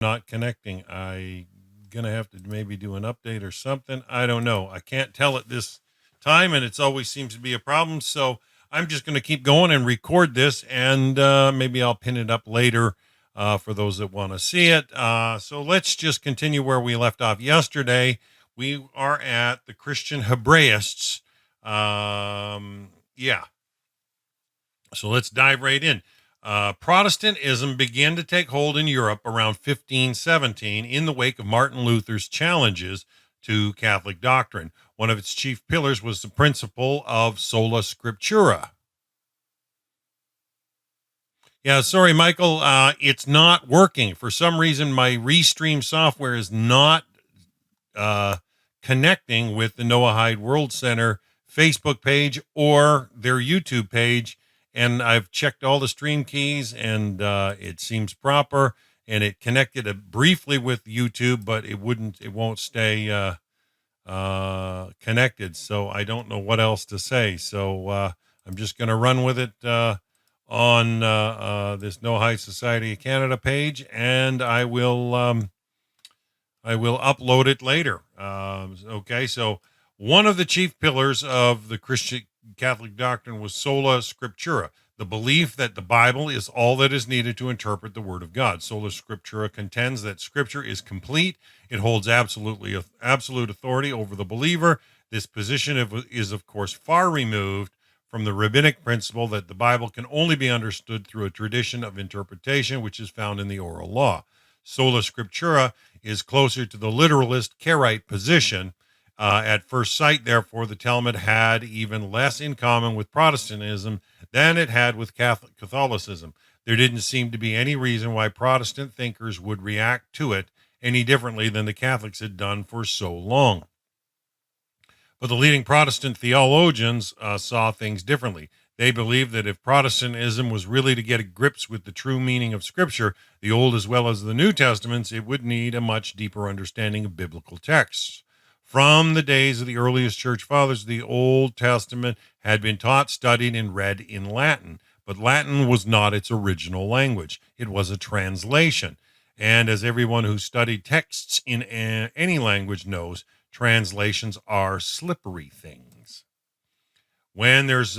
not connecting. I gonna have to maybe do an update or something. I don't know. I can't tell at this time, and it's always seems to be a problem. So I'm just gonna keep going and record this, and maybe I'll pin it up later for those that want to see it. So let's just continue where we left off yesterday. We are at the Christian Hebraists. Yeah. So let's dive right in. Protestantism began to take hold in Europe around 1517 in the wake of Martin Luther's challenges to Catholic doctrine. One of its chief pillars was the principle of sola scriptura. Yeah, sorry, Michael. It's not working. For some reason, my Restream software is not connecting with the Noahide World Center Facebook page or their YouTube page. And I've checked all the stream keys, and it seems proper. And it connected briefly with YouTube, but it won't stay connected. So I don't know what else to say. So I'm just going to run with it on this No High Society of Canada page, and I will upload it later. Okay, so one of the chief pillars of the Christian Catholic doctrine was sola scriptura, the belief that the Bible is all that is needed to interpret the Word of God. Sola scriptura contends that Scripture is complete. It holds absolute authority over the believer. This position is, of course, far removed from the rabbinic principle that the Bible can only be understood through a tradition of interpretation, which is found in the oral law. Sola scriptura is closer to the literalist Karaite position. At first sight, therefore, the Talmud had even less in common with Protestantism than it had with Catholicism. There didn't seem to be any reason why Protestant thinkers would react to it any differently than the Catholics had done for so long. But the leading Protestant theologians saw things differently. They believed that if Protestantism was really to get a grips with the true meaning of Scripture, the Old as well as the New Testaments, it would need a much deeper understanding of biblical texts. From the days of the earliest church fathers, the Old Testament had been taught, studied, and read in Latin. But Latin was not its original language. It was a translation. And as everyone who studied texts in any language knows, translations are slippery things. When there's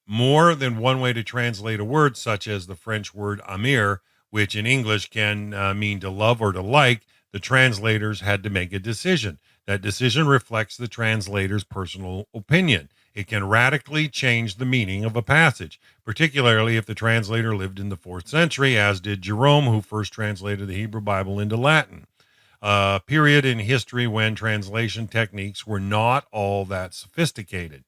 more than one way to translate a word, such as the French word aimer, which in English can mean to love or to like, the translators had to make a decision. That decision reflects the translator's personal opinion. It can radically change the meaning of a passage, particularly if the translator lived in the 4th century, as did Jerome, who first translated the Hebrew Bible into Latin. A period in history when translation techniques were not all that sophisticated.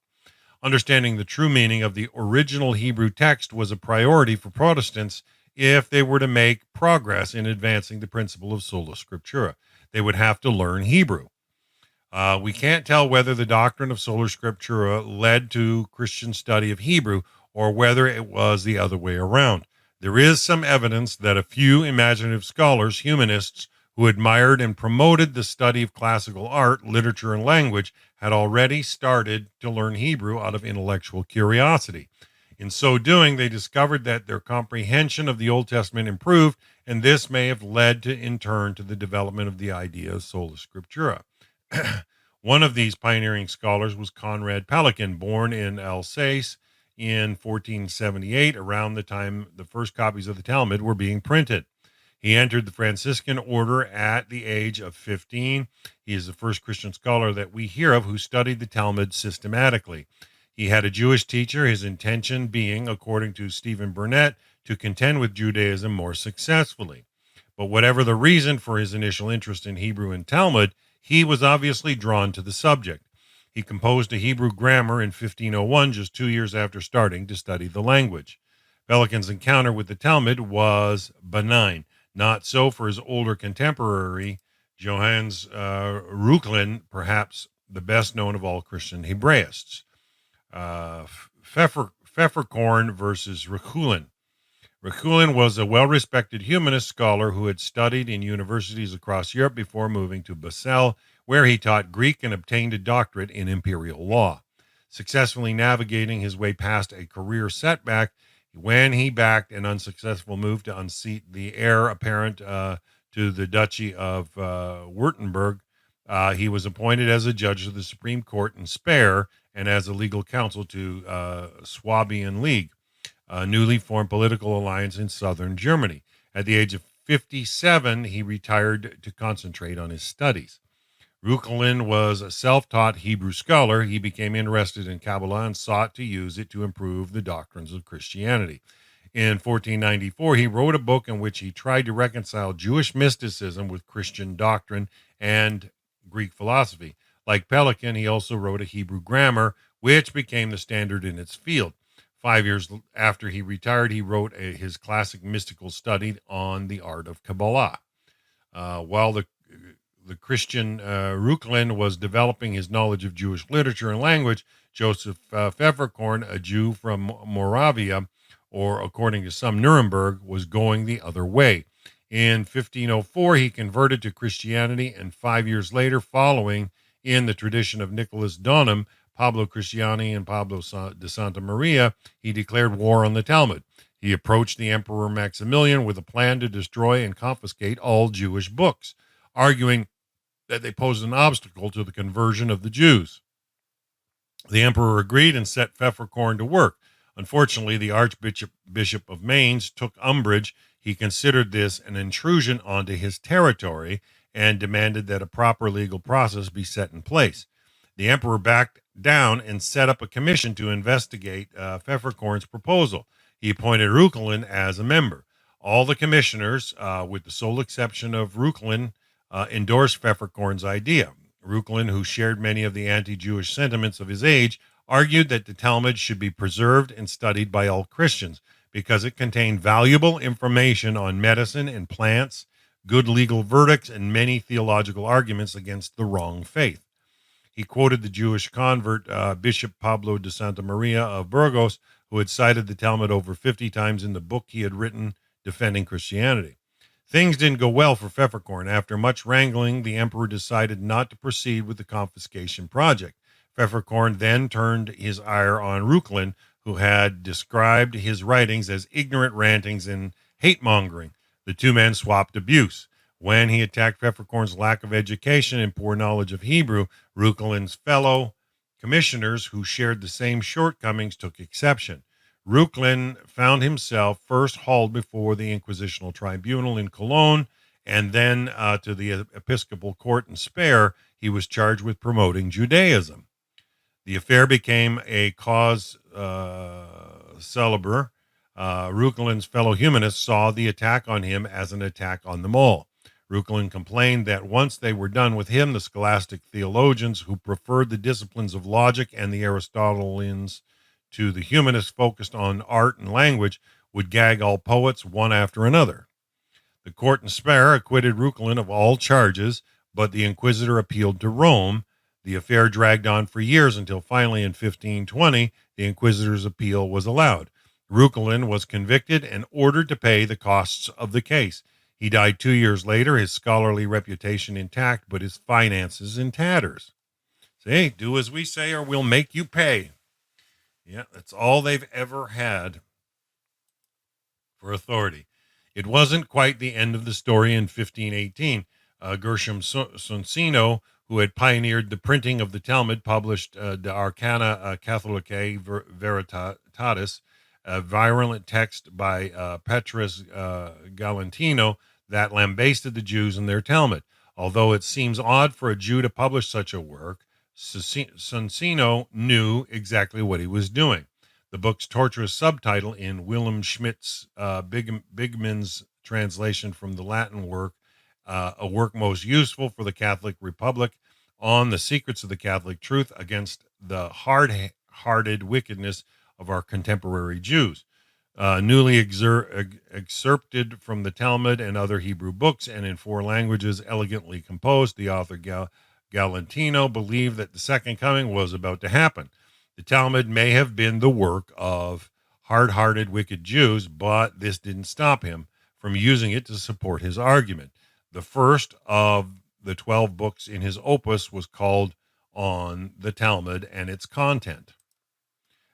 Understanding the true meaning of the original Hebrew text was a priority for Protestants if they were to make progress in advancing the principle of sola scriptura. They would have to learn Hebrew. We can't tell whether the doctrine of sola scriptura led to Christian study of Hebrew or whether it was the other way around. There is some evidence that a few imaginative scholars, humanists, who admired and promoted the study of classical art, literature, and language, had already started to learn Hebrew out of intellectual curiosity. In so doing, they discovered that their comprehension of the Old Testament improved, and this may have led to, in turn, to the development of the idea of sola scriptura. One of these pioneering scholars was Conrad Pelikan, born in Alsace in 1478, around the time the first copies of the Talmud were being printed. He entered the Franciscan order at the age of 15. He is the first Christian scholar that we hear of who studied the Talmud systematically. He had a Jewish teacher, his intention being, according to Stephen Burnett, to contend with Judaism more successfully. But whatever the reason for his initial interest in Hebrew and Talmud, he was obviously drawn to the subject. He composed a Hebrew grammar in 1501, just 2 years after starting to study the language. Pelikan's encounter with the Talmud was benign. Not so for his older contemporary, Johannes Reuchlin, perhaps the best known of all Christian Hebraists. Pfefferkorn versus Reuchlin. Reuchlin was a well-respected humanist scholar who had studied in universities across Europe before moving to Basel, where he taught Greek and obtained a doctorate in imperial law. Successfully navigating his way past a career setback, When he backed an unsuccessful move to unseat the heir apparent to the Duchy of Württemberg, he was appointed as a judge of the Supreme Court in Speyer and as a legal counsel to Swabian League, a newly formed political alliance in southern Germany. At the age of 57, he retired to concentrate on his studies. Reuchlin was a self-taught Hebrew scholar. He became interested in Kabbalah and sought to use it to improve the doctrines of Christianity. In 1494, he wrote a book in which he tried to reconcile Jewish mysticism with Christian doctrine and Greek philosophy. Like Pelikan, he also wrote a Hebrew grammar, which became the standard in its field. 5 years after he retired, he wrote his classic mystical study on the art of Kabbalah. While the Christian Reuchlin was developing his knowledge of Jewish literature and language, Joseph Pfefferkorn, a Jew from Moravia, or according to some Nuremberg, was going the other way. In 1504, he converted to Christianity, and 5 years later, following in the tradition of Nicholas Donham, Pablo Cristiani, and Pablo de Santa Maria, he declared war on the Talmud. He approached the Emperor Maximilian with a plan to destroy and confiscate all Jewish books, arguing that they posed an obstacle to the conversion of the Jews. The emperor agreed and set Pfefferkorn to work. Unfortunately, the Archbishop of Mainz took umbrage. He considered this an intrusion onto his territory and demanded that a proper legal process be set in place. The emperor backed down and set up a commission to investigate Pfefferkorn's proposal. He appointed Reuchlin as a member. All the commissioners, with the sole exception of Reuchlin, endorsed Pfefferkorn's idea. Reuchlin, who shared many of the anti-Jewish sentiments of his age, argued that the Talmud should be preserved and studied by all Christians because it contained valuable information on medicine and plants, good legal verdicts, and many theological arguments against the wrong faith. He quoted the Jewish convert, Bishop Pablo de Santa Maria of Burgos, who had cited the Talmud over 50 times in the book he had written defending Christianity. Things didn't go well for Pfefferkorn. After much wrangling, the emperor decided not to proceed with the confiscation project. Pfefferkorn then turned his ire on Reuchlin, who had described his writings as ignorant rantings and hate-mongering. The two men swapped abuse. When he attacked Pfefferkorn's lack of education and poor knowledge of Hebrew, Reuchlin's fellow commissioners, who shared the same shortcomings, took exception. Reuchlin found himself first hauled before the Inquisitional Tribunal in Cologne and then to the Episcopal Court in Speyer. He was charged with promoting Judaism. The affair became a cause célèbre. Reuchlin's fellow humanists saw the attack on him as an attack on them all. Reuchlin complained that once they were done with him, the scholastic theologians who preferred the disciplines of logic and the Aristotelians to the humanists focused on art and language would gag all poets one after another. The court in Speyer acquitted Reuchlin of all charges, but the inquisitor appealed to Rome. The affair dragged on for years until finally in 1520, the inquisitor's appeal was allowed. Reuchlin was convicted and ordered to pay the costs of the case. He died 2 years later, his scholarly reputation intact, but his finances in tatters. Say, do as we say or we'll make you pay. Yeah, that's all they've ever had for authority. It wasn't quite the end of the story in 1518. Gershom Sonsino, who had pioneered the printing of the Talmud, published De Arcana Catholicae Veritatis, a virulent text by Petrus Galantino that lambasted the Jews and their Talmud. Although it seems odd for a Jew to publish such a work, Sonsino knew exactly what he was doing. The book's torturous subtitle in Willem Schmidt's Bigman's translation from the Latin work, a work most useful for the Catholic Republic, on the secrets of the Catholic truth against the hard-hearted wickedness of our contemporary Jews. Newly excerpted from the Talmud and other Hebrew books and in 4 languages, elegantly composed, the author Galantino believed that the second coming was about to happen. The Talmud may have been the work of hard-hearted, wicked Jews, but this didn't stop him from using it to support his argument. The first of the 12 books in his opus was called On the Talmud and Its Content.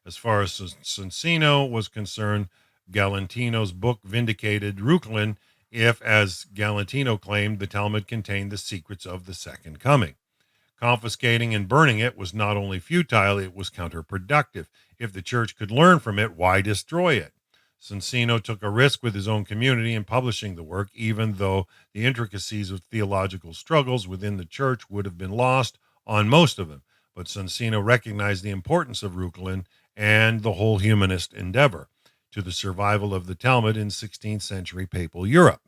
As far as Sonsino was concerned, Galantino's book vindicated Reuchlin if, as Galantino claimed, the Talmud contained the secrets of the Second Coming. Confiscating and burning it was not only futile, it was counterproductive. If the church could learn from it, why destroy it? Soncino took a risk with his own community in publishing the work, even though the intricacies of theological struggles within the church would have been lost on most of them. But Soncino recognized the importance of Reuchlin and the whole humanist endeavor to the survival of the Talmud in 16th century papal Europe.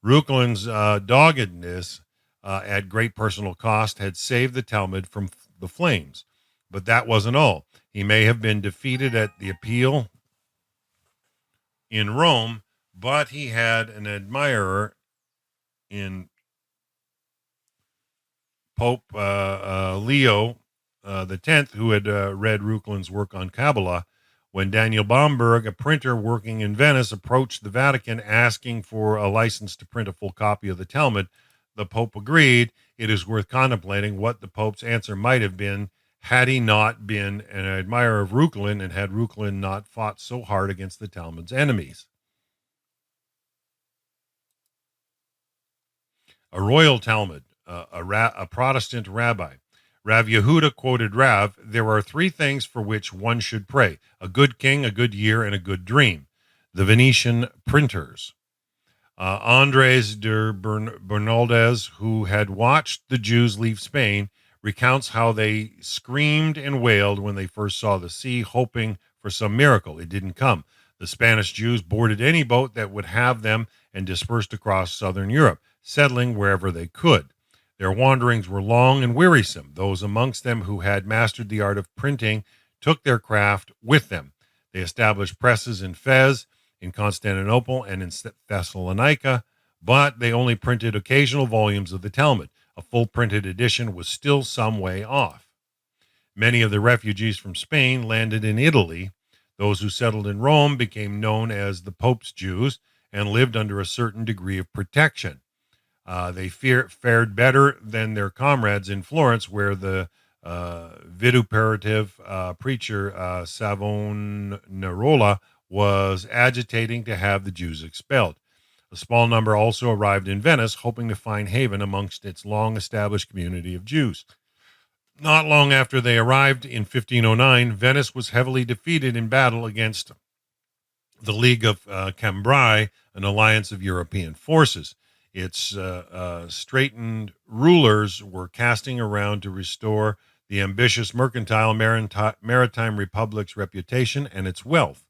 Reuchlin's doggedness at great personal cost had saved the Talmud from the flames. But that wasn't all. He may have been defeated at the appeal in Rome, but he had an admirer in Pope Leo the Tenth, who had read Reuchlin's work on Kabbalah. When Daniel Bomberg, a printer working in Venice, approached the Vatican asking for a license to print a full copy of the Talmud, the Pope agreed. It is worth contemplating what the Pope's answer might have been had he not been an admirer of Reuchlin and had Reuchlin not fought so hard against the Talmud's enemies. A royal Talmud, a Protestant rabbi. Rav Yehuda quoted Rav, "There are three things for which one should pray: a good king, a good year, and a good dream." The Venetian printers. Andres de Bernaldez, who had watched the Jews leave Spain, recounts how they screamed and wailed when they first saw the sea, hoping for some miracle. It didn't come. The Spanish Jews boarded any boat that would have them and dispersed across southern Europe, settling wherever they could. Their wanderings were long and wearisome. Those amongst them who had mastered the art of printing took their craft with them. They established presses in Fez, in Constantinople, and in Thessalonica, but they only printed occasional volumes of the Talmud. A full printed edition was still some way off. Many of the refugees from Spain landed in Italy. Those who settled in Rome became known as the Pope's Jews and lived under a certain degree of protection. They fared better than their comrades in Florence, where the vituperative preacher Savonarola was agitating to have the Jews expelled. A small number also arrived in Venice, hoping to find haven amongst its long-established community of Jews. Not long after they arrived in 1509, Venice was heavily defeated in battle against the League of Cambrai, an alliance of European forces. Its straitened rulers were casting around to restore the ambitious mercantile maritime republic's reputation and its wealth.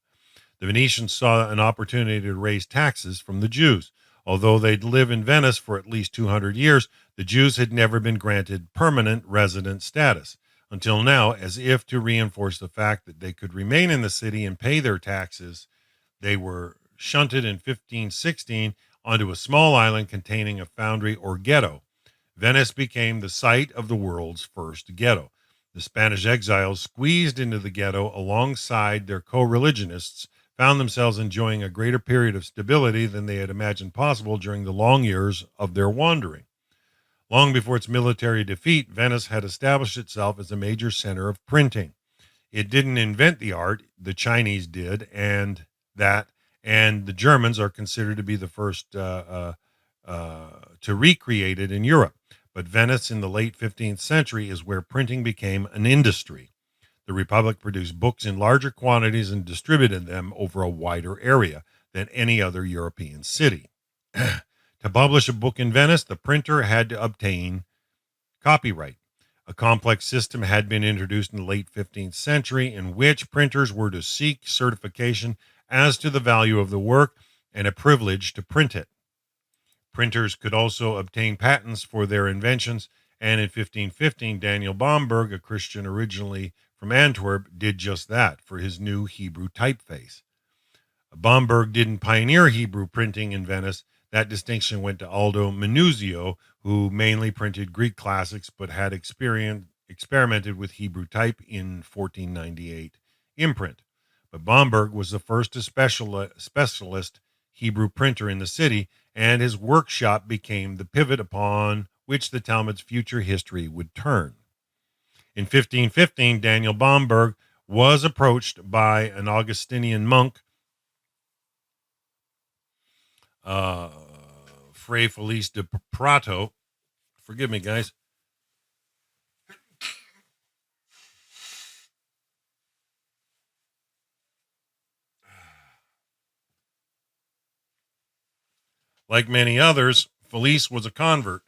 The Venetians saw an opportunity to raise taxes from the Jews. Although they'd lived in Venice for at least 200 years, the Jews had never been granted permanent resident status. Until now, as if to reinforce the fact that they could remain in the city and pay their taxes, they were shunted in 1516 onto a small island containing a foundry or ghetto. Venice became the site of the world's first ghetto. The Spanish exiles, squeezed into the ghetto alongside their co-religionists, found themselves enjoying a greater period of stability than they had imagined possible during the long years of their wandering. Long before its military defeat, Venice had established itself as a major center of printing. It didn't invent the art, the Chinese did, and the Germans are considered to be the first to recreate it in Europe. But Venice in the late 15th century is where printing became an industry. The Republic produced books in larger quantities and distributed them over a wider area than any other European city. To publish a book in Venice, the printer had to obtain copyright. A complex system had been introduced in the late 15th century in which printers were to seek certification as to the value of the work and a privilege to print it. Printers could also obtain patents for their inventions, and in 1515, Daniel Bomberg, a Christian originally from Antwerp, did just that for his new Hebrew typeface. Bomberg didn't pioneer Hebrew printing in Venice. That distinction went to Aldo Manuzio, who mainly printed Greek classics but had experimented with Hebrew type in 1498 imprint. But Bomberg was the first specialist Hebrew printer in the city, and his workshop became the pivot upon which the Talmud's future history would turn. In 1515, Daniel Bomberg was approached by an Augustinian monk uh, Fray Felice de Prato. Forgive me, guys. Like many others, Felice was a convert.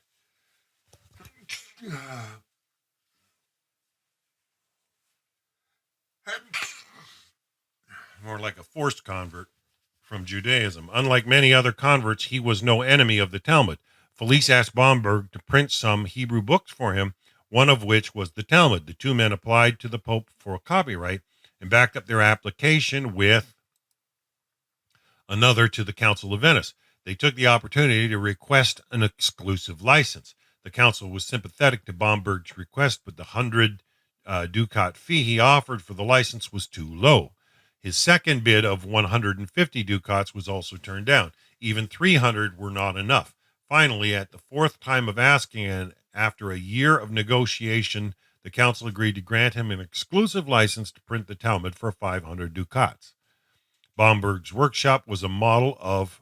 More like a forced convert from Judaism. Unlike many other converts, he was no enemy of the Talmud. Felice asked Bomberg to print some Hebrew books for him, one of which was the Talmud. The two men applied to the Pope for a copyright and backed up their application with another to the Council of Venice. They took the opportunity to request an exclusive license. The council was sympathetic to Bomberg's request, but the 100 ducat fee he offered for the license was too low. His second bid of 150 ducats was also turned down. Even 300 were not enough. Finally, at the fourth time of asking, and after a year of negotiation, the council agreed to grant him an exclusive license to print the Talmud for 500 ducats. Bomberg's workshop was a model of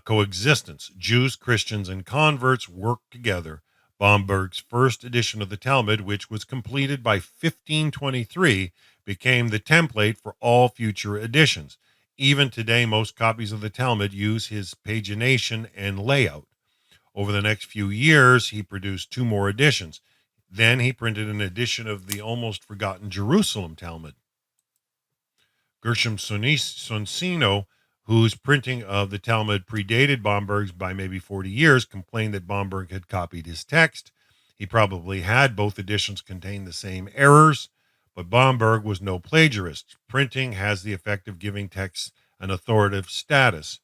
coexistence. Jews, Christians, and converts worked together. Bomberg's first edition of the Talmud, which was completed by 1523, became the template for all future editions. Even today, most copies of the Talmud use his pagination and layout. Over the next few years, he produced two more editions. Then he printed an edition of the almost forgotten Jerusalem Talmud. Gershom Sonsino, whose printing of the Talmud predated Bomberg's by maybe 40 years, complained that Bomberg had copied his text. He probably had. Both editions contained the same errors, but Bomberg was no plagiarist. Printing has the effect of giving texts an authoritative status.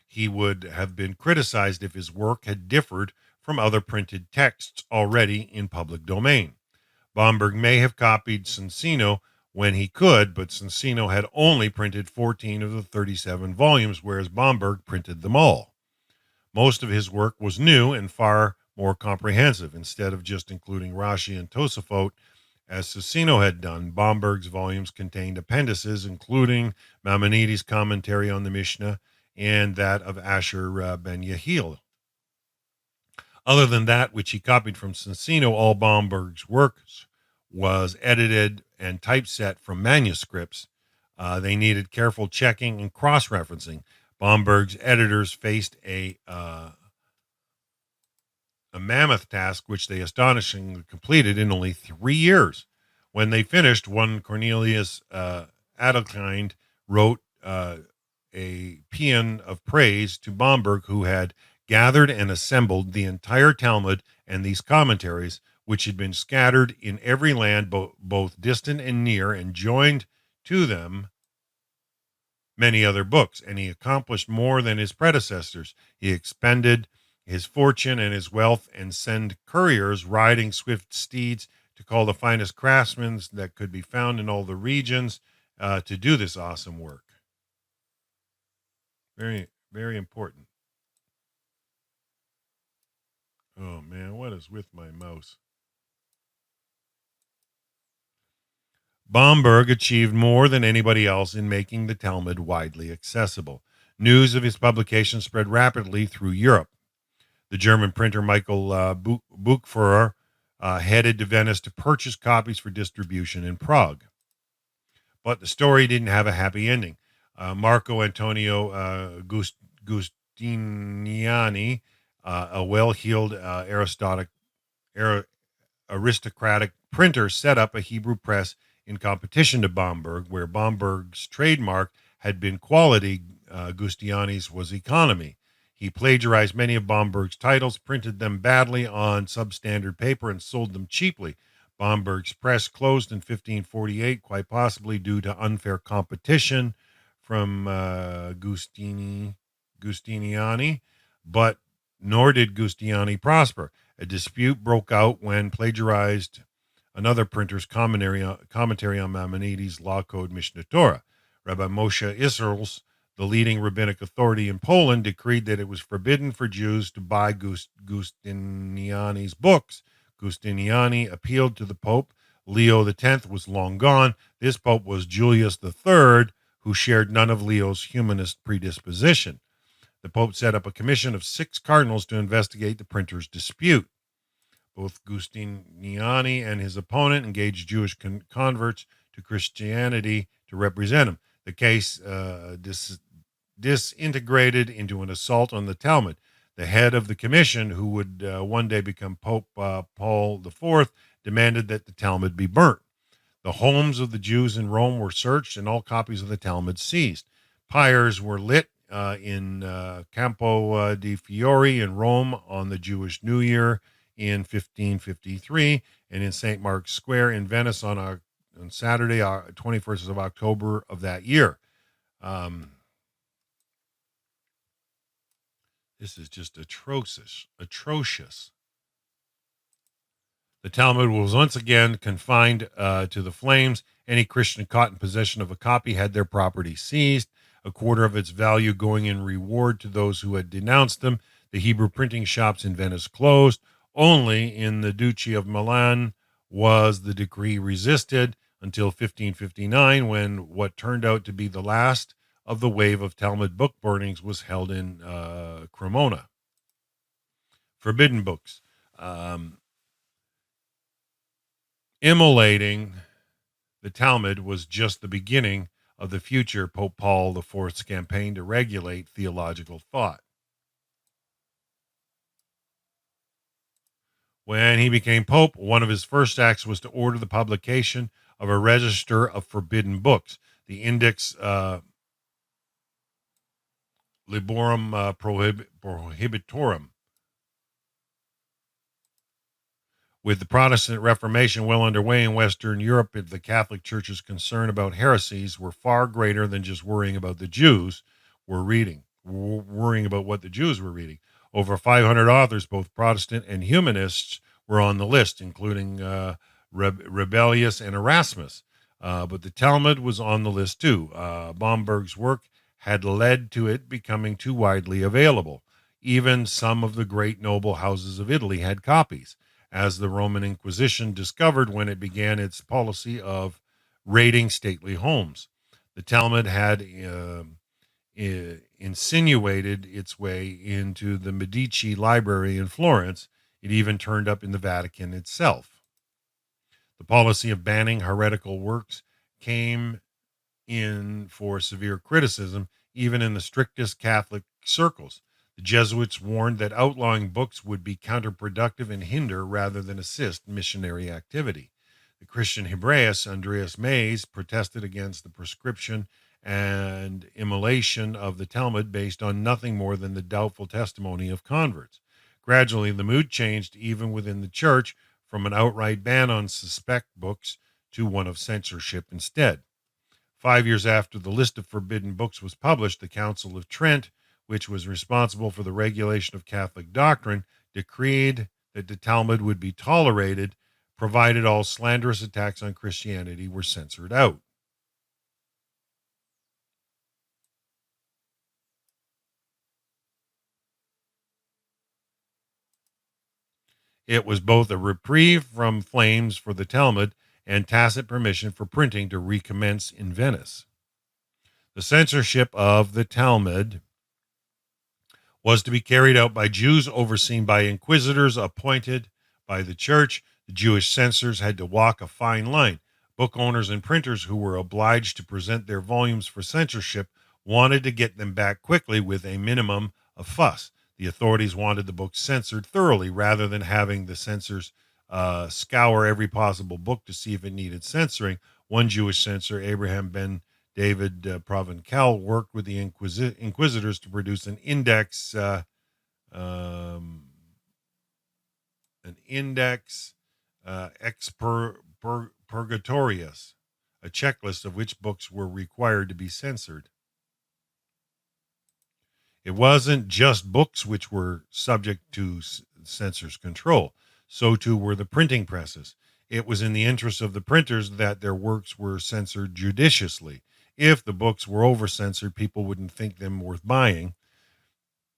He would have been criticized if his work had differed from other printed texts already in public domain. Bomberg may have copied Sonsino when he could, but Sonsino had only printed 14 of the 37 volumes, whereas Bomberg printed them all. Most of his work was new and far more comprehensive. Instead of just including Rashi and Tosafot, as Sonsino had done, Bomberg's volumes contained appendices, including Maimonides' commentary on the Mishnah and that of Asher ben Yehiel. Other than that, which he copied from Sonsino, all Bomberg's works was edited and typeset from manuscripts. They needed careful checking and cross-referencing. Bomberg's editors faced a mammoth task, which they astonishingly completed in only 3 years. When they finished, one Cornelius Adelkind wrote a paean of praise to Bomberg, who had gathered and assembled the entire Talmud and these commentaries, which had been scattered in every land, both distant and near, and joined to them many other books. And he accomplished more than his predecessors. He expended his fortune and his wealth and sent couriers riding swift steeds to call the finest craftsmen that could be found in all the regions to do this awesome work. Very, very important. Oh, man, what is with my mouse? Bomberg achieved more than anybody else in making the Talmud widely accessible. News of his publication spread rapidly through Europe. The German printer Michael Buchführer headed to Venice to purchase copies for distribution in Prague. But the story didn't have a happy ending. Marco Antonio Giustiniani, a well-heeled aristocratic printer, set up a Hebrew press in competition to Bomberg, where Bomberg's trademark had been quality. Giustiniani's was economy. He plagiarized many of Bomberg's titles, printed them badly on substandard paper, and sold them cheaply. Bomberg's press closed in 1548, quite possibly due to unfair competition from Giustiniani, but nor did Giustiniani prosper. A dispute broke out when plagiarized another printer's commentary on Maimonides' law code Mishneh Torah. Rabbi Moshe Isserles, the leading rabbinic authority in Poland, decreed that it was forbidden for Jews to buy Giustiniani's books. Giustiniani appealed to the Pope. Leo X was long gone. This Pope was Julius III, who shared none of Leo's humanist predisposition. The Pope set up a commission of 6 cardinals to investigate the printer's dispute. Both Giustiniani and his opponent engaged Jewish converts to Christianity to represent him. The case disintegrated into an assault on the Talmud. The head of the commission, who would one day become Pope Paul IV, demanded that the Talmud be burnt. The homes of the Jews in Rome were searched and all copies of the Talmud seized. Pyres were lit in Campo di Fiori in Rome on the Jewish New Year in 1553, and in St. Mark's Square in Venice on Saturday, 21st of October of that year. This is just atrocious. The Talmud was once again confined to the flames. Any Christian caught in possession of a copy had their property seized, a quarter of its value going in reward to those who had denounced them. The Hebrew printing shops in Venice closed. Only in the Duchy of Milan was the decree resisted until 1559, when what turned out to be the last of the wave of Talmud book burnings was held in Cremona. Forbidden books. Immolating the Talmud was just the beginning of the future Pope Paul IV's campaign to regulate theological thought. When he became Pope, one of his first acts was to order the publication of a register of forbidden books, the Index Liborum Prohibitorum. With the Protestant Reformation well underway in Western Europe, the Catholic Church's concern about heresies were far greater than just worrying about what the Jews were reading. Over 500 authors, both Protestant and humanists, were on the list, including Rebellius and Erasmus. But the Talmud was on the list too. Bomberg's work had led to it becoming too widely available. Even some of the great noble houses of Italy had copies, as the Roman Inquisition discovered when it began its policy of raiding stately homes. The Talmud had insinuated its way into the Medici Library in Florence. It even turned up in the Vatican itself. The policy of banning heretical works came in for severe criticism, even in the strictest Catholic circles. The Jesuits warned that outlawing books would be counterproductive and hinder rather than assist missionary activity. The Christian Hebraeus Andreas Mays protested against the prescription and immolation of the Talmud based on nothing more than the doubtful testimony of converts. Gradually, the mood changed even within the church, from an outright ban on suspect books to one of censorship instead. 5 years after the list of forbidden books was published, the Council of Trent, which was responsible for the regulation of Catholic doctrine, decreed that the Talmud would be tolerated, provided all slanderous attacks on Christianity were censored out. It was both a reprieve from flames for the Talmud and tacit permission for printing to recommence in Venice. The censorship of the Talmud was to be carried out by Jews overseen by inquisitors appointed by the church. The Jewish censors had to walk a fine line. Book owners and printers who were obliged to present their volumes for censorship wanted to get them back quickly with a minimum of fuss. The authorities wanted the books censored thoroughly rather than having the censors scour every possible book to see if it needed censoring. One Jewish censor, Abraham ben David Provencal, worked with the inquisitors to produce an index expurgatorius, a checklist of which books were required to be censored. It wasn't just books which were subject to censors' control. So too were the printing presses. It was in the interest of the printers that their works were censored judiciously. If the books were over-censored, people wouldn't think them worth buying.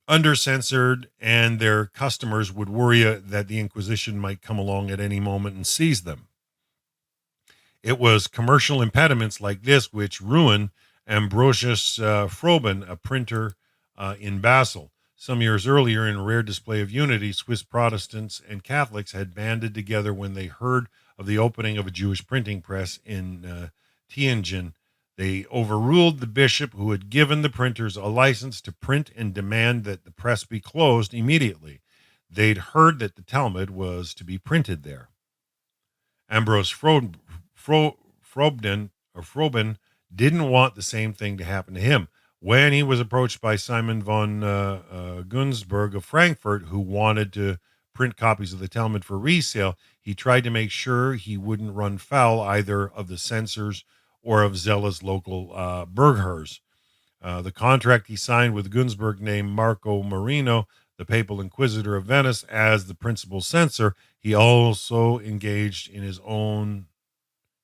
Under-censored, and their customers would worry that the Inquisition might come along at any moment and seize them. It was commercial impediments like this which ruined Ambrosius Froben, a printer in Basel. Some years earlier, in a rare display of unity, Swiss Protestants and Catholics had banded together when they heard of the opening of a Jewish printing press in Tianjin. They overruled the bishop who had given the printers a license to print and demand that the press be closed immediately. They'd heard that the Talmud was to be printed there. Ambrose Frobden didn't want the same thing to happen to him. When he was approached by Simon von Gunsberg of Frankfurt, who wanted to print copies of the Talmud for resale, he tried to make sure he wouldn't run foul either of the censors or of zealous local burghers. The contract he signed with Gunsberg named Marco Marino, the papal inquisitor of Venice, as the principal censor. He also engaged in his own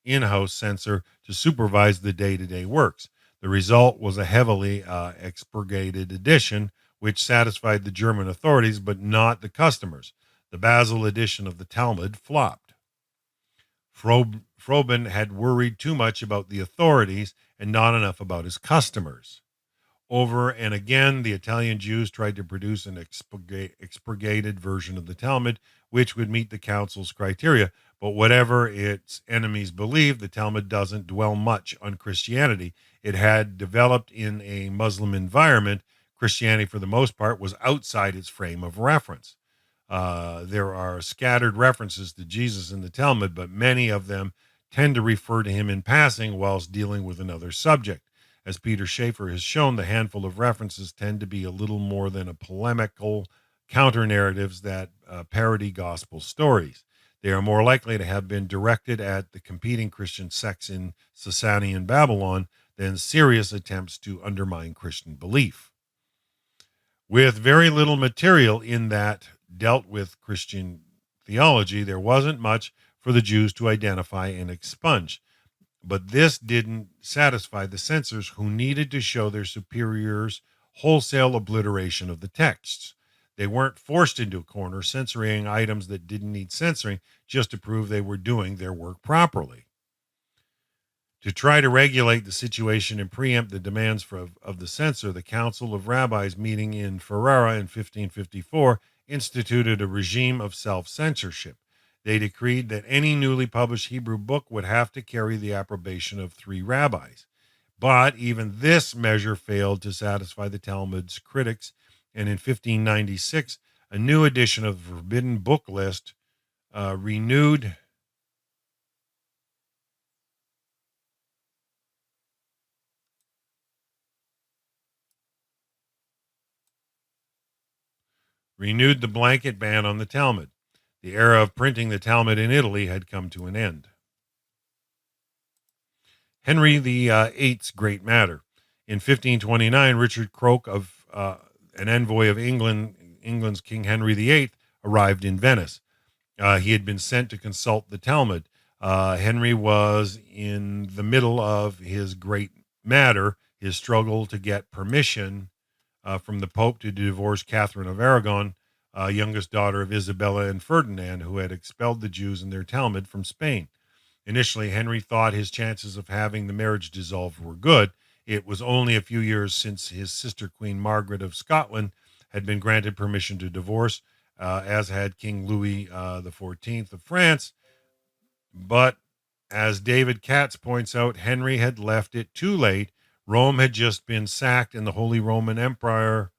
in-house censor to supervise the day-to-day works. The result was a heavily expurgated edition, which satisfied the German authorities but not the customers. The Basel edition of the Talmud flopped. Froben had worried too much about the authorities and not enough about his customers. Over and again, the Italian Jews tried to produce an expurgated version of the Talmud, which would meet the council's criteria. But whatever its enemies believed, the Talmud doesn't dwell much on Christianity. It had developed in a Muslim environment. Christianity, for the most part, was outside its frame of reference. There are scattered references to Jesus in the Talmud, but many of them tend to refer to him in passing whilst dealing with another subject. As Peter Schaefer has shown, the handful of references tend to be a little more than a polemical counter-narratives that parody gospel stories. They are more likely to have been directed at the competing Christian sects in Sasanian Babylon than serious attempts to undermine Christian belief. With very little material in that dealt with Christian theology, there wasn't much for the Jews to identify and expunge. But this didn't satisfy the censors, who needed to show their superiors' wholesale obliteration of the texts. They weren't forced into a corner, censoring items that didn't need censoring just to prove they were doing their work properly. To try to regulate the situation and preempt the demands of the censor, the Council of Rabbis, meeting in Ferrara in 1554, instituted a regime of self-censorship. They decreed that any newly published Hebrew book would have to carry the approbation of 3 rabbis. But even this measure failed to satisfy the Talmud's critics, and in 1596, a new edition of the Forbidden Book List renewed the blanket ban on the Talmud. The era of printing the Talmud in Italy had come to an end. Henry VIII's Great Matter. In 1529, Richard Croke, an envoy of England's King Henry VIII, arrived in Venice. He had been sent to consult the Talmud. Henry was in the middle of his great matter, his struggle to get permission from the Pope to divorce Catherine of Aragon, youngest daughter of Isabella and Ferdinand, who had expelled the Jews and their Talmud from Spain. Initially, Henry thought his chances of having the marriage dissolved were good. It was only a few years since his sister, Queen Margaret of Scotland, had been granted permission to divorce, as had King Louis XIV of France. But as David Katz points out, Henry had left it too late. Rome had just been sacked, and the Holy Roman Emperor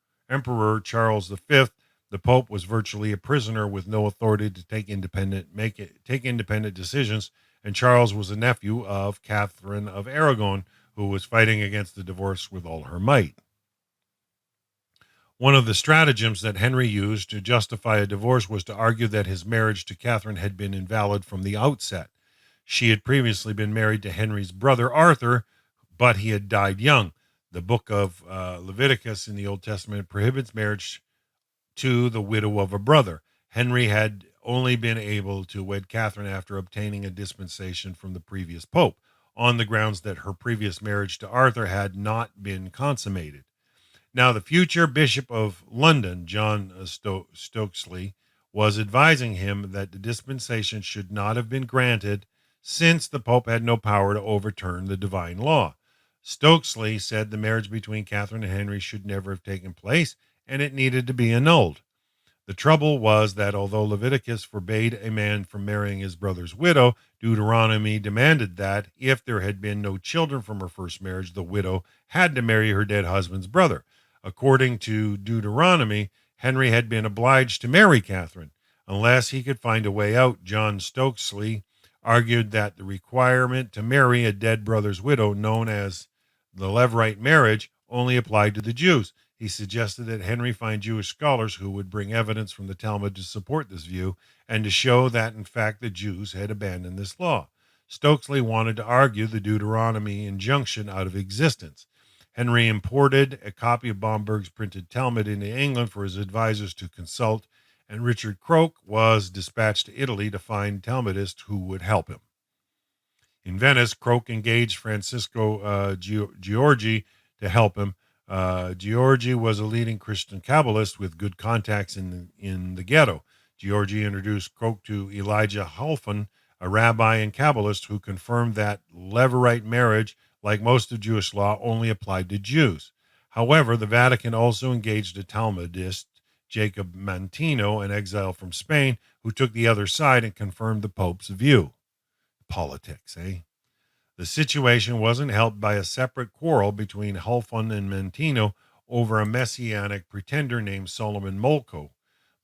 Charles V, the Pope, was virtually a prisoner with no authority to take independent decisions. And Charles was a nephew of Catherine of Aragon, who was fighting against the divorce with all her might. One of the stratagems that Henry used to justify a divorce was to argue that his marriage to Catherine had been invalid from the outset. She had previously been married to Henry's brother Arthur, but he had died young. The book of Leviticus in the Old Testament prohibits marriage to the widow of a brother. Henry had only been able to wed Catherine after obtaining a dispensation from the previous pope, on the grounds that her previous marriage to Arthur had not been consummated. Now, the future Bishop of London, John Stokesley, was advising him that the dispensation should not have been granted, since the Pope had no power to overturn the divine law. Stokesley said the marriage between Catherine and Henry should never have taken place, and it needed to be annulled. The trouble was that although Leviticus forbade a man from marrying his brother's widow, Deuteronomy demanded that, if there had been no children from her first marriage, the widow had to marry her dead husband's brother. According to Deuteronomy, Henry had been obliged to marry Catherine. Unless he could find a way out, John Stokesley argued that the requirement to marry a dead brother's widow, known as the Levirate marriage, only applied to the Jews. He suggested that Henry find Jewish scholars who would bring evidence from the Talmud to support this view and to show that, in fact, the Jews had abandoned this law. Stokesley wanted to argue the Deuteronomy injunction out of existence. Henry imported a copy of Bomberg's printed Talmud into England for his advisors to consult, and Richard Croke was dispatched to Italy to find Talmudists who would help him. In Venice, Croke engaged Francisco Giorgi to help him. Giorgi was a leading Christian Kabbalist with good contacts in the ghetto. Giorgi introduced Croke to Elijah Halfon, a rabbi and Kabbalist who confirmed that Levirate marriage, like most of Jewish law, only applied to Jews. However, the Vatican also engaged a Talmudist, Jacob Mantino, an exile from Spain, who took the other side and confirmed the Pope's view. Politics, eh? The situation wasn't helped by a separate quarrel between Halfon and Mantino over a messianic pretender named Solomon Molko.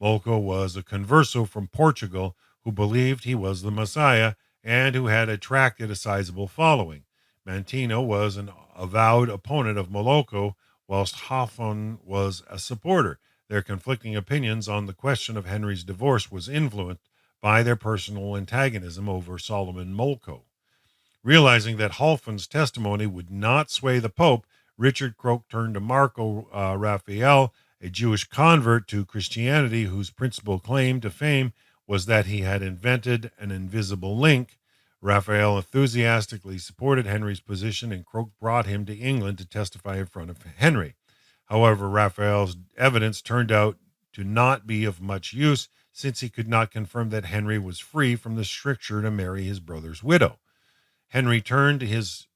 Molko was a converso from Portugal who believed he was the Messiah and who had attracted a sizable following. Mantino was an avowed opponent of Molko, whilst Halfon was a supporter. Their conflicting opinions on the question of Henry's divorce was influenced by their personal antagonism over Solomon Molko. Realizing that Halfon's testimony would not sway the Pope, Richard Croke turned to Marco Raphael, a Jewish convert to Christianity whose principal claim to fame was that he had invented an invisible link. Raphael enthusiastically supported Henry's position, and Croke brought him to England to testify in front of Henry. However, Raphael's evidence turned out to not be of much use, since he could not confirm that Henry was free from the stricture to marry his brother's widow. Henry turned his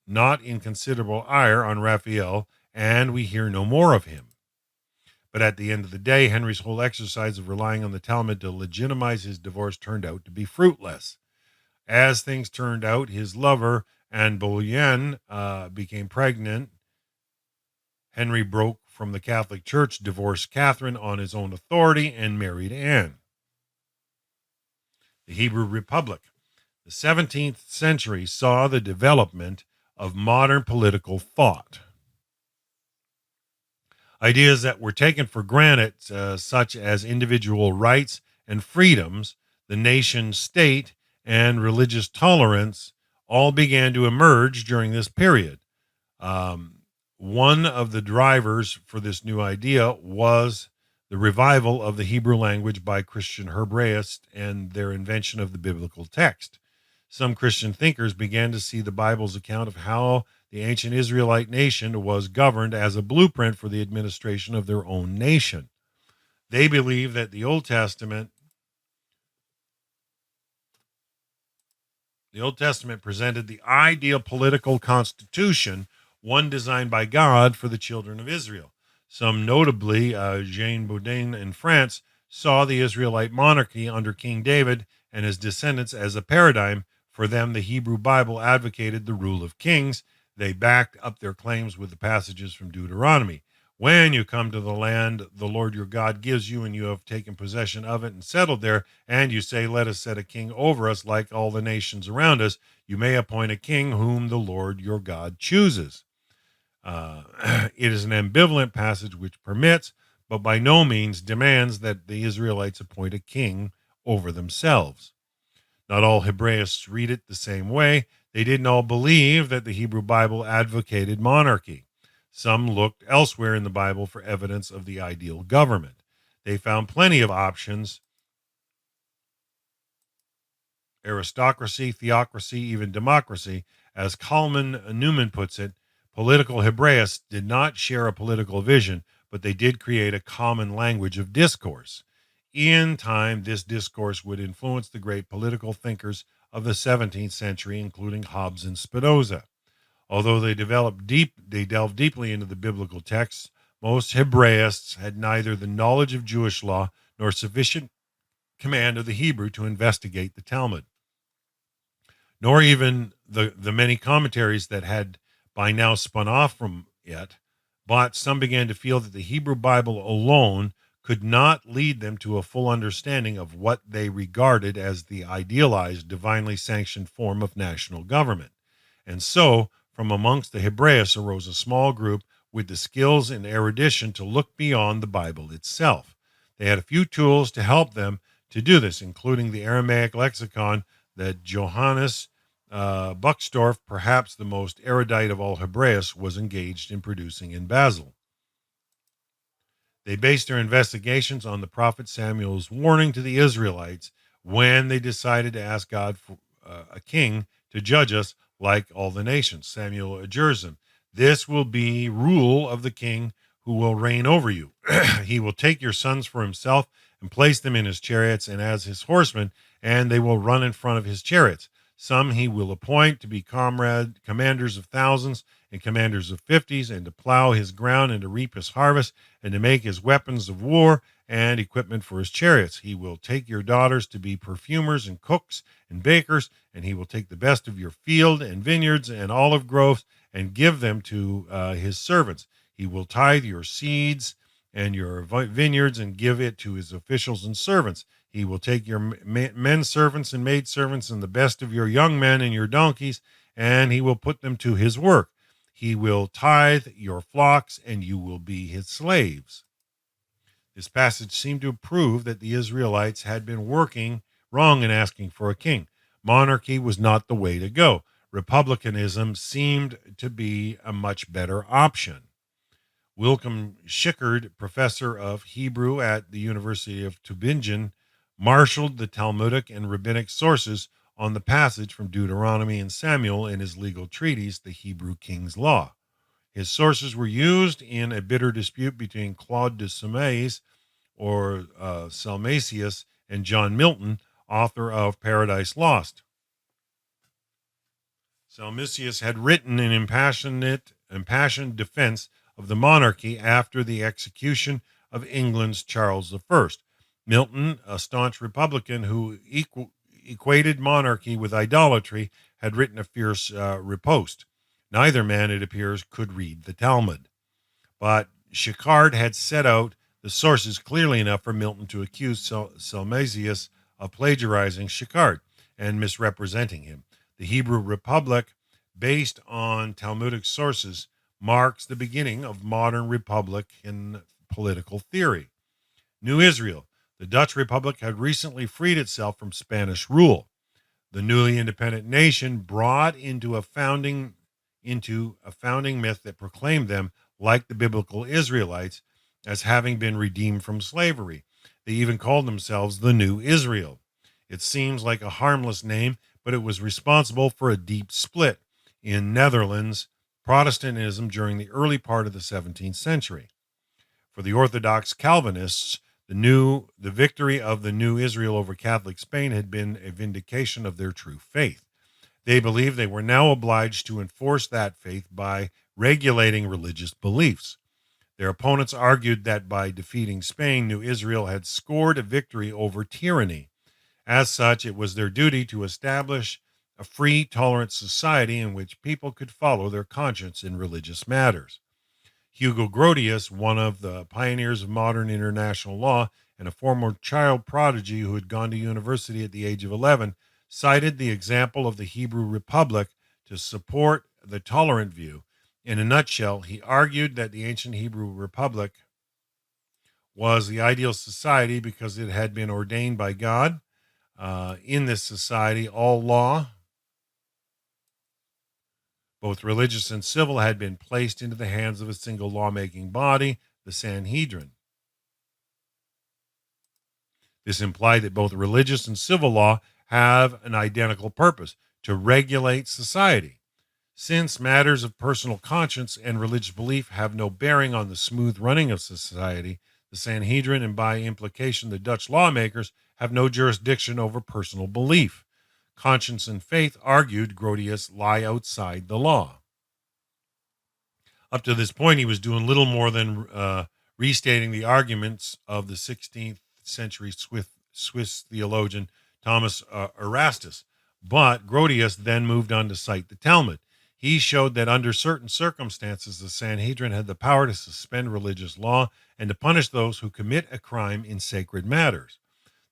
not inconsiderable ire on Raphael, and we hear no more of him. But at the end of the day, Henry's whole exercise of relying on the Talmud to legitimize his divorce turned out to be fruitless. As things turned out, his lover, Anne Boleyn, became pregnant. Henry broke from the Catholic Church, divorced Catherine on his own authority, and married Anne. The Hebrew Republic. The 17th century saw the development of modern political thought. Ideas that were taken for granted, such as individual rights and freedoms, the nation state, and religious tolerance, all began to emerge during this period. One of the drivers for this new idea was the revival of the Hebrew language by Christian Hebraists and their invention of the biblical text. Some Christian thinkers began to see the Bible's account of how the ancient Israelite nation was governed as a blueprint for the administration of their own nation. They believed that the Old Testament presented the ideal political constitution, one designed by God for the children of Israel. Some notably, Jean Bodin in France saw the Israelite monarchy under King David and his descendants as a paradigm. For them, the Hebrew Bible advocated the rule of kings. They backed up their claims with the passages from Deuteronomy. When you come to the land the Lord your God gives you, and you have taken possession of it and settled there, and you say, let us set a king over us like all the nations around us, you may appoint a king whom the Lord your God chooses. It is an ambivalent passage which permits, but by no means demands, that the Israelites appoint a king over themselves. Not all Hebraists read it the same way. They didn't all believe that the Hebrew Bible advocated monarchy. Some looked elsewhere in the Bible for evidence of the ideal government. They found plenty of options: aristocracy, theocracy, even democracy. As Kalman Newman puts it, political Hebraists did not share a political vision, but they did create a common language of discourse. In time, this discourse would influence the great political thinkers of the 17th century, including Hobbes and Spinoza. Although they delved deeply into the biblical texts, most Hebraists had neither the knowledge of Jewish law nor sufficient command of the Hebrew to investigate the Talmud, nor even the many commentaries that had by now spun off from it. But some began to feel that the Hebrew Bible alone could not lead them to a full understanding of what they regarded as the idealized, divinely sanctioned form of national government. And so, from amongst the Hebraists arose a small group with the skills and erudition to look beyond the Bible itself. They had a few tools to help them to do this, including the Aramaic lexicon that Johannes Buxtorf, perhaps the most erudite of all Hebraists, was engaged in producing in Basel. They based their investigations on the prophet Samuel's warning to the Israelites when they decided to ask God for a king to judge us like all the nations. Samuel adjures them, "This will be rule of the king who will reign over you. He will take your sons for himself and place them in his chariots and as his horsemen, and they will run in front of his chariots. Some he will appoint to be commanders of thousands and commanders of fifties, and to plow his ground and to reap his harvest, and to make his weapons of war and equipment for his chariots. He will take your daughters to be perfumers and cooks and bakers, and he will take the best of your field and vineyards and olive groves and give them to his servants. He will tithe your seeds and your vineyards and give it to his officials and servants. He will take your men servants and maid servants and the best of your young men and your donkeys, and he will put them to his work. He will tithe your flocks, and you will be his slaves." This passage seemed to prove that the Israelites had been working wrong in asking for a king. Monarchy was not the way to go. Republicanism seemed to be a much better option. Wilhelm Schickard, professor of Hebrew at the University of Tübingen, marshaled the Talmudic and rabbinic sources on the passage from Deuteronomy and Samuel in his legal treatise, The Hebrew King's Law. His sources were used in a bitter dispute between Claude de Saumaise, or Salmasius, and John Milton, author of Paradise Lost. Salmasius had written an impassioned defense of the monarchy after the execution of England's Charles I. Milton, a staunch Republican who equated monarchy with idolatry, had written a fierce riposte. Neither man, it appears, could read the Talmud. But Schickard had set out the sources clearly enough for Milton to accuse Salmasius of plagiarizing Schickard and misrepresenting him. The Hebrew Republic, based on Talmudic sources, marks the beginning of modern Republican political theory. New Israel. The Dutch Republic had recently freed itself from Spanish rule. The newly independent nation brought into a founding myth that proclaimed them, like the biblical Israelites, as having been redeemed from slavery. They even called themselves the New Israel. It seems like a harmless name, but it was responsible for a deep split in Netherlands Protestantism during the early part of the 17th century. For the Orthodox Calvinists, the victory of the New Israel over Catholic Spain had been a vindication of their true faith. They believed they were now obliged to enforce that faith by regulating religious beliefs. Their opponents argued that by defeating Spain, New Israel had scored a victory over tyranny. As such, it was their duty to establish a free, tolerant society in which people could follow their conscience in religious matters. Hugo Grodius, one of the pioneers of modern international law and a former child prodigy who had gone to university at the age of 11, cited the example of the Hebrew Republic to support the tolerant view. In a nutshell, he argued that the ancient Hebrew Republic was the ideal society because it had been ordained by God. In this society, all law, both religious and civil, had been placed into the hands of a single lawmaking body, the Sanhedrin. This implied that both religious and civil law have an identical purpose: to regulate society. Since matters of personal conscience and religious belief have no bearing on the smooth running of society, the Sanhedrin, and by implication the Dutch lawmakers, have no jurisdiction over personal belief. Conscience and faith, argued Grodius, lie outside the law. Up to this point, he was doing little more than restating the arguments of the 16th century Swiss theologian Thomas Erastus. But Grodius then moved on to cite the Talmud. He showed that under certain circumstances, the Sanhedrin had the power to suspend religious law and to punish those who commit a crime in sacred matters.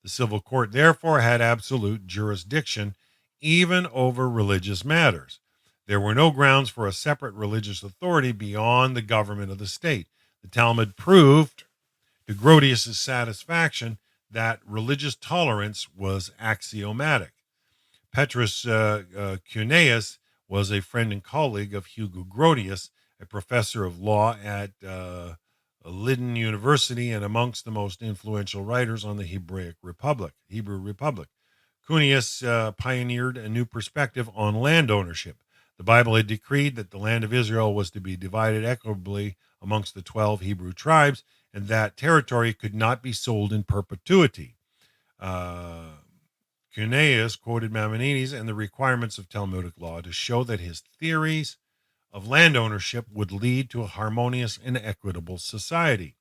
The civil court, therefore, had absolute jurisdiction even over religious matters. There were no grounds for a separate religious authority beyond the government of the state. The Talmud proved, to Grodius' satisfaction, that religious tolerance was axiomatic. Petrus Cuneus was a friend and colleague of Hugo Grodius, a professor of law at Leiden University and amongst the most influential writers on the Hebrew Republic. Cuneus pioneered a new perspective on land ownership. The Bible had decreed that the land of Israel was to be divided equitably amongst the 12 Hebrew tribes, and that territory could not be sold in perpetuity. Cuneus quoted Maimonides and the requirements of Talmudic law to show that his theories of land ownership would lead to a harmonious and equitable society.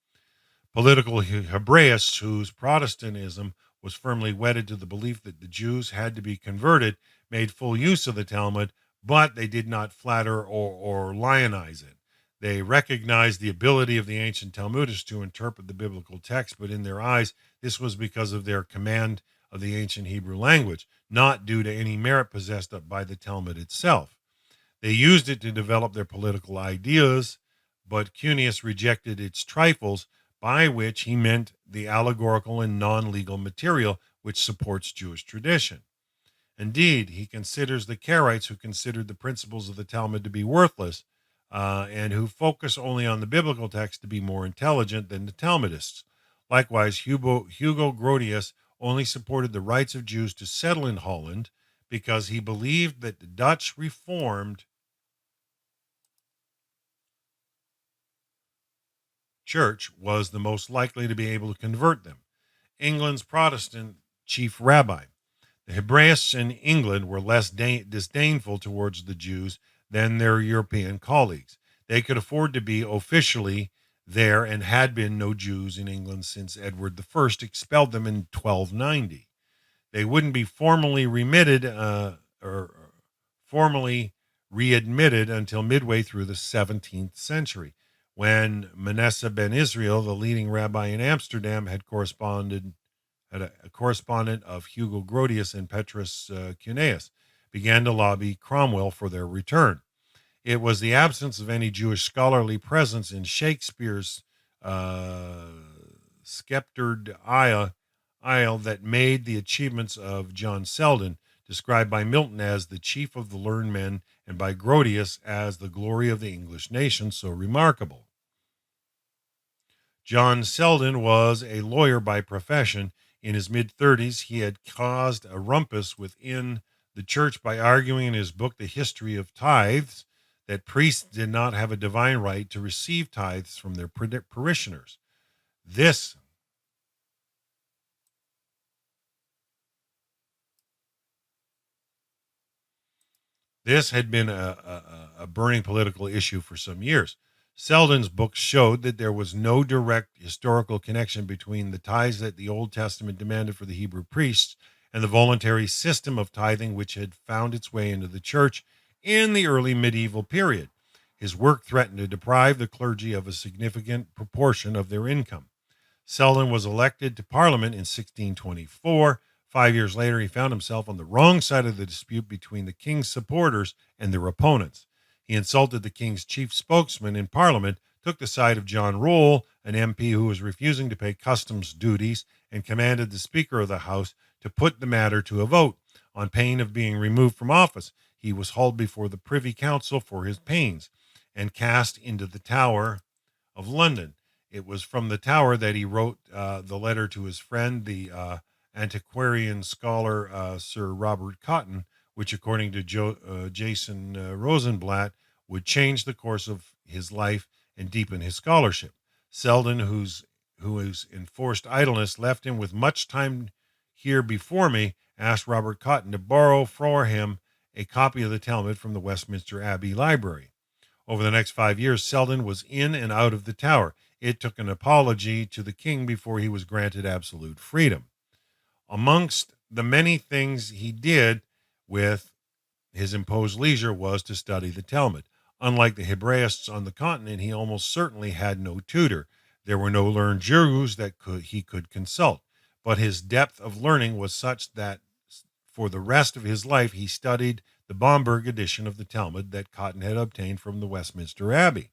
Political Hebraists, whose Protestantism was firmly wedded to the belief that the Jews had to be converted, made full use of the Talmud, but they did not flatter or lionize it. They recognized the ability of the ancient Talmudists to interpret the biblical text, but in their eyes, this was because of their command of the ancient Hebrew language, not due to any merit possessed by the Talmud itself. They used it to develop their political ideas, but Cuneus rejected its trifles, by which he meant the allegorical and non-legal material which supports Jewish tradition. Indeed, he considers the Karaites, who considered the principles of the Talmud to be worthless and who focus only on the biblical text, to be more intelligent than the Talmudists. Likewise, Hugo Grodius only supported the rights of Jews to settle in Holland because he believed that the Dutch Reformed Church was the most likely to be able to convert them. England's Protestant chief rabbi. The Hebraists in England were less disdainful towards the Jews than their European colleagues. They could afford to be officially there and had been no Jews in England since Edward I expelled them in 1290. They wouldn't be formally readmitted until midway through the 17th century, when Manasseh ben Israel, the leading rabbi in Amsterdam, had a correspondent of Hugo Grodius and Petrus Cuneus, began to lobby Cromwell for their return. It was the absence of any Jewish scholarly presence in Shakespeare's sceptred isle that made the achievements of John Selden, described by Milton as the chief of the learned men and by Grodius as the glory of the English nation, so remarkable. John Selden was a lawyer by profession. In his mid-30s, he had caused a rumpus within the church by arguing in his book, The History of Tithes, that priests did not have a divine right to receive tithes from their parishioners. This had been a burning political issue for some years. Selden's book showed that there was no direct historical connection between the tithes that the Old Testament demanded for the Hebrew priests and the voluntary system of tithing which had found its way into the church in the early medieval period. His work threatened to deprive the clergy of a significant proportion of their income. Selden was elected to Parliament in 1624. 5 years later, he found himself on the wrong side of the dispute between the king's supporters and their opponents. He insulted the king's chief spokesman in Parliament, took the side of John Roll, an MP who was refusing to pay customs duties, and commanded the Speaker of the House to put the matter to a vote. On pain of being removed from office, he was hauled before the Privy Council for his pains and cast into the Tower of London. It was from the Tower that he wrote the letter to his friend, the antiquarian scholar Sir Robert Cotton, which, according to Jason Rosenblatt, would change the course of his life and deepen his scholarship. Selden, whose enforced idleness left him with much time here before me, asked Robert Cotton to borrow for him a copy of the Talmud from the Westminster Abbey Library. Over the next 5 years, Selden was in and out of the tower. It took an apology to the king before he was granted absolute freedom. Amongst the many things he did with his imposed leisure was to study the Talmud. Unlike the Hebraists on the continent, he almost certainly had no tutor. There were no learned Jews that he could consult. But his depth of learning was such that for the rest of his life he studied the Bomberg edition of the Talmud that Cotton had obtained from the Westminster Abbey,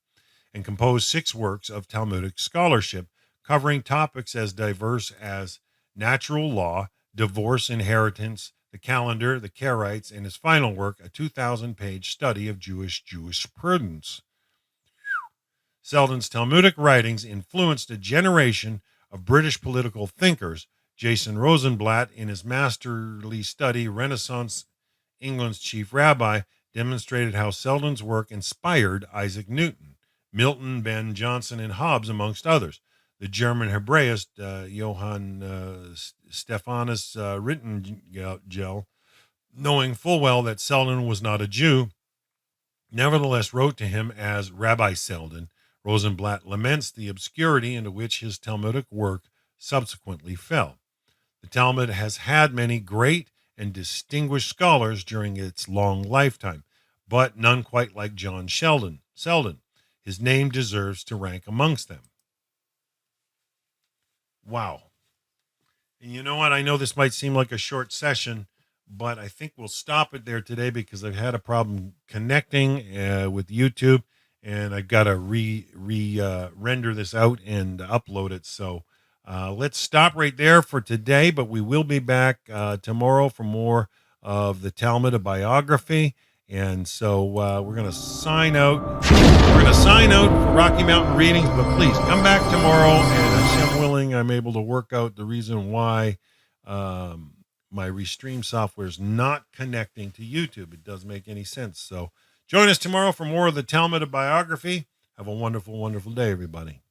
and composed 6 works of Talmudic scholarship covering topics as diverse as natural law, divorce, inheritance, the calendar, the Karaites, and his final work, a 2,000-page study of Jewish jurisprudence. Selden's Talmudic writings influenced a generation of British political thinkers. Jason Rosenblatt, in his masterly study, Renaissance England's Chief Rabbi, demonstrated how Selden's work inspired Isaac Newton, Milton, Ben Jonson, and Hobbes, amongst others. The German Hebraist Johann Stephanus Rittengel, knowing full well that Selden was not a Jew, nevertheless wrote to him as Rabbi Selden. Rosenblatt laments the obscurity into which his Talmudic work subsequently fell. The Talmud has had many great and distinguished scholars during its long lifetime, but none quite like John Selden. His name deserves to rank amongst them. Wow. And you know what? I know this might seem like a short session, but I think we'll stop it there today because I've had a problem connecting with YouTube, and I've got to render this out and upload it. So let's stop right there for today, but we will be back tomorrow for more of the Talmud, a biography. And so we're going to sign out. We're going to sign out for Rocky Mountain Readings, but please come back tomorrow. And Hashem willing, I'm able to work out the reason why my Restream software is not connecting to YouTube. It doesn't make any sense. So join us tomorrow for more of the Talmud, a biography. Have a wonderful, wonderful day, everybody.